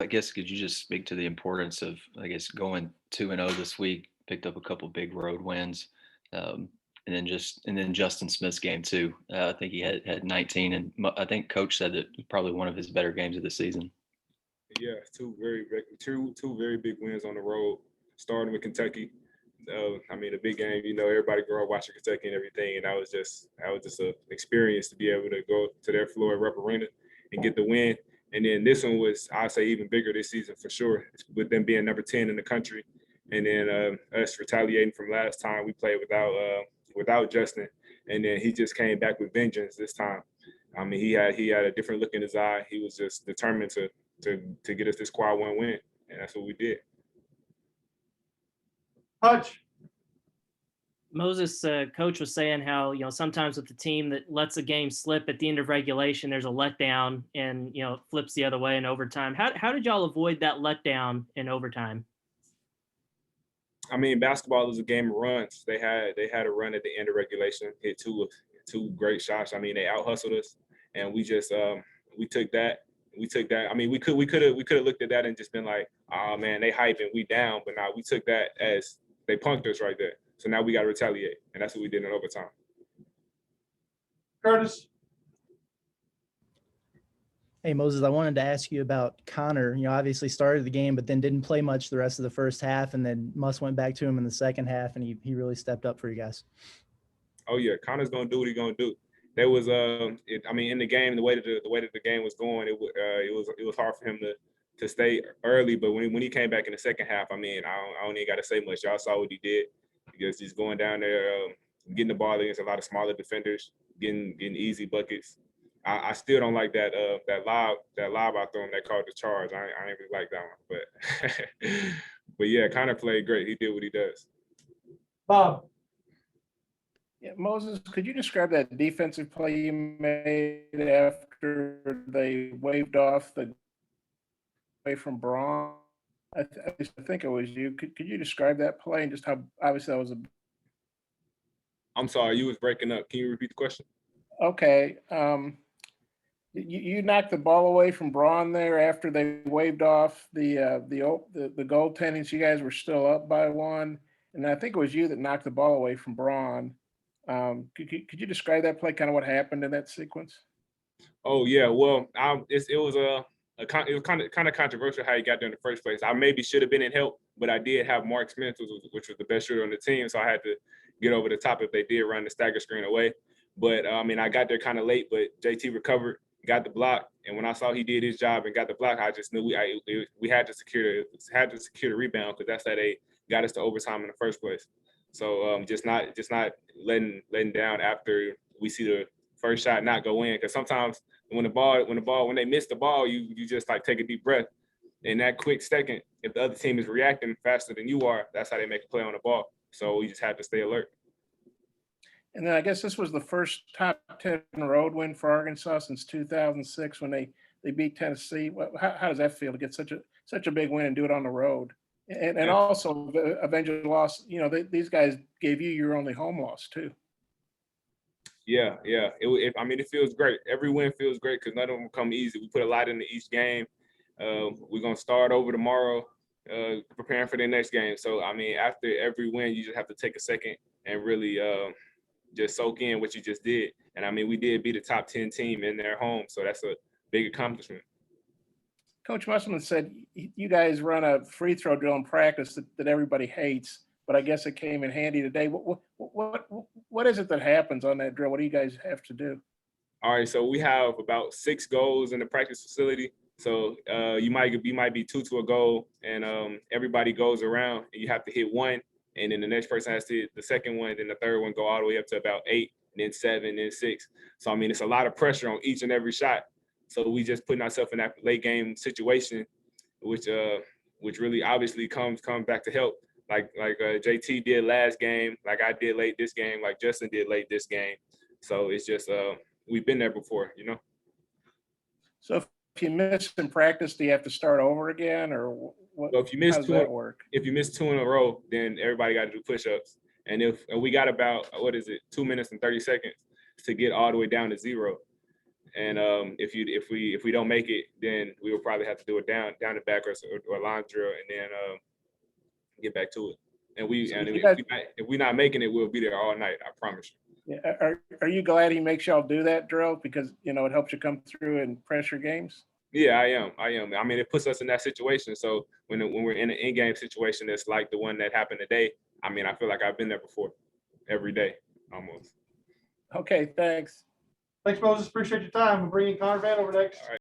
I guess could you just speak to the importance of, I guess, going 2-0 this week, picked up a couple big road wins, um, and then Justin Smith's game too. I think he had 19, and I think Coach said that it was probably one of his better games of the season. Yeah, two very big wins on the road, starting with Kentucky. I mean, a big game. You know, everybody grew up watching Kentucky and everything, and that was just an experience to be able to go to their Floyd Rupp Arena and get the win. And then this one was, I'd say, even bigger this season for sure, with them being number 10 in the country, and then us retaliating from last time we played without Justin, and then he just came back with vengeance this time. I mean, he had a different look in his eye. He was just determined to get us this quad one win, and that's what we did. Hutch. Moses, coach was saying how, sometimes with the team that lets a game slip at the end of regulation, there's a letdown and, it flips the other way in overtime. How did y'all avoid that letdown in overtime? I mean, basketball is a game of runs. They had a run at the end of regulation, hit two great shots. I mean, they out hustled us, and we just we took that. We took that. I mean, we could have looked at that and just been like, oh man, they hyping, we down. But now we took that as they punked us right there. So now we got to retaliate, and that's what we did in overtime. Curtis. Hey, Moses, I wanted to ask you about Connor. Obviously started the game, but then didn't play much the rest of the first half, and then Muss went back to him in the second half, and he really stepped up for you guys. Oh yeah, Connor's gonna do what he's gonna do. There was, I mean, in the game, the way that the game was going, it was hard for him to stay early. But when he came back in the second half, I mean, I don't even got to say much. Y'all saw what he did. Because he's going down there, getting the ball against a lot of smaller defenders, getting easy buckets. I still don't like that lob I threw him that called the charge. I ain't really like that one, but yeah, Connor played great. He did what he does. Bob. Yeah, Moses, could you describe that defensive play you made after they waved off the away from Braun? I think it was you. Could you describe that play and just how obviously that was a. I'm sorry, you was breaking up. Can you repeat the question? Okay. You knocked the ball away from Braun there after they waved off the goaltending. So you guys were still up by one, and I think it was you that knocked the ball away from Braun. Could you describe that play, kind of what happened in that sequence? Oh yeah, well, it was kind of controversial how he got there in the first place. I maybe should have been in help, but I did have Mark Smith, which was the best shooter on the team, so I had to get over the top if they did run the stagger screen away. But I mean, I got there kind of late, but JT recovered, got the block, and when I saw he did his job and got the block, I just knew we had to secure the rebound, because that's how they got us to overtime in the first place. So just not letting down after we see the first shot not go in, because sometimes when they miss the ball, you just like take a deep breath. In that quick second, if the other team is reacting faster than you are, that's how they make a play on the ball. So we just have to stay alert. And then I guess this was the first top 10 road win for Arkansas since 2006 when they beat Tennessee. How does that feel to get such a big win and do it on the road? And also avenge a loss. These guys gave you your only home loss too. Yeah. I mean, it feels great. Every win feels great because none of them come easy. We put a lot into each game. We're gonna start over tomorrow, preparing for the next game. So I mean, after every win, you just have to take a second and really just soak in what you just did. And I mean, we did beat a top 10 team in their home, so that's a big accomplishment. Coach Musselman said you guys run a free throw drill in practice that everybody hates, but I guess it came in handy today. What is it that happens on that drill? What do you guys have to do? All right, so we have about 6 goals in the practice facility. So you might be 2 to a goal, and everybody goes around, and you have to hit one, and then the next person has to hit the second one, then the third one go all the way up to about 8, then 7, then 6. So I mean, it's a lot of pressure on each and every shot. So we just putting ourselves in that late game situation, which really obviously comes back to help. Like JT did last game, like I did late this game, like Justin did late this game. So it's just we've been there before, So if you miss in practice, do you have to start over again, or what? So if you miss how does that work? If you miss 2 in a row, then everybody got to do push-ups. And we got about 2 minutes and 30 seconds to get all the way down to 0. And if we don't make it, then we will probably have to do a down and back or line drill, and then get back to it. And if we're not making it, we'll be there all night. I promise you. Yeah. Are you glad he makes y'all do that drill because it helps you come through and pressure games? Yeah, I am. I mean, it puts us in that situation. So when we're in an in-game situation that's like the one that happened today, I mean, I feel like I've been there before, every day almost. Okay, thanks. Thanks, Moses. Appreciate your time. We'll bring in Connor Van over next. All right.